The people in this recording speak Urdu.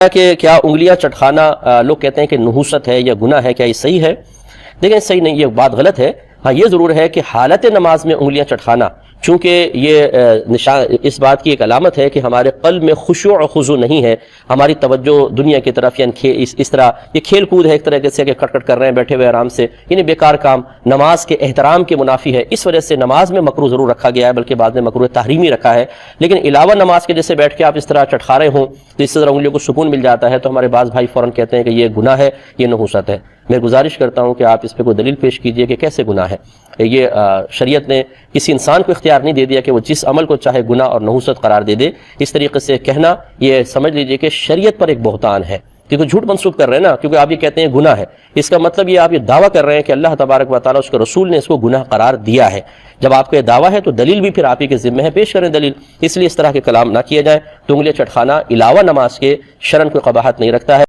کہ کیا انگلیاں چٹکانا لوگ کہتے ہیں کہ نحوست ہے یا گناہ ہے، کیا یہ صحیح ہے؟ دیکھیں صحیح نہیں، یہ بات غلط ہے۔ ہاں یہ ضرور ہے کہ حالت نماز میں انگلیاں چٹکانا، چونکہ یہ نشان اس بات کی ایک علامت ہے کہ ہمارے قلب میں خشوع و خضوع نہیں ہے، ہماری توجہ دنیا کی طرف، یعنی اس طرح یہ کھیل کود ہے ایک طرح سے کہ کٹ کٹ کر رہے ہیں بیٹھے ہوئے آرام سے، یعنی بیکار کام، نماز کے احترام کے منافی ہے۔ اس وجہ سے نماز میں مکروہ ضرور رکھا گیا ہے، بلکہ بعد میں مکروہ تحریمی رکھا ہے، لیکن علاوہ نماز کے جیسے بیٹھ کے آپ اس طرح چٹکا رہے ہوں تو اس طرح انگلیوں کو سکون مل جاتا ہے، تو ہمارے بعض بھائی فوراً کہتے ہیں کہ یہ گناہ ہے، یہ نحوست ہے۔ میں گزارش کرتا ہوں کہ آپ اس پہ کوئی دلیل پیش کیجئے کہ کیسے گناہ ہے۔ یہ شریعت نے کسی انسان کو اختیار نہیں دے دیا کہ وہ جس عمل کو چاہے گناہ اور نحوست قرار دے دے۔ اس طریقے سے کہنا یہ سمجھ لیجئے کہ شریعت پر ایک بہتان ہے، کیونکہ جھوٹ منسوب کر رہے ہیں نا، کیونکہ آپ یہ کہتے ہیں گناہ ہے، اس کا مطلب یہ آپ یہ دعویٰ کر رہے ہیں کہ اللہ تبارک و تعالیٰ اس کے رسول نے اس کو گناہ قرار دیا ہے۔ جب آپ کا یہ دعویٰ ہے تو دلیل بھی پھر آپ ہی کے ذمہ ہے، پیش کریں دلیل۔ اس لیے اس طرح کے کلام نہ کیے جائیں۔ تو انگلیاں چٹکانا علاوہ نماز کے شرعاً کوئی قباحت نہیں رکھتا ہے۔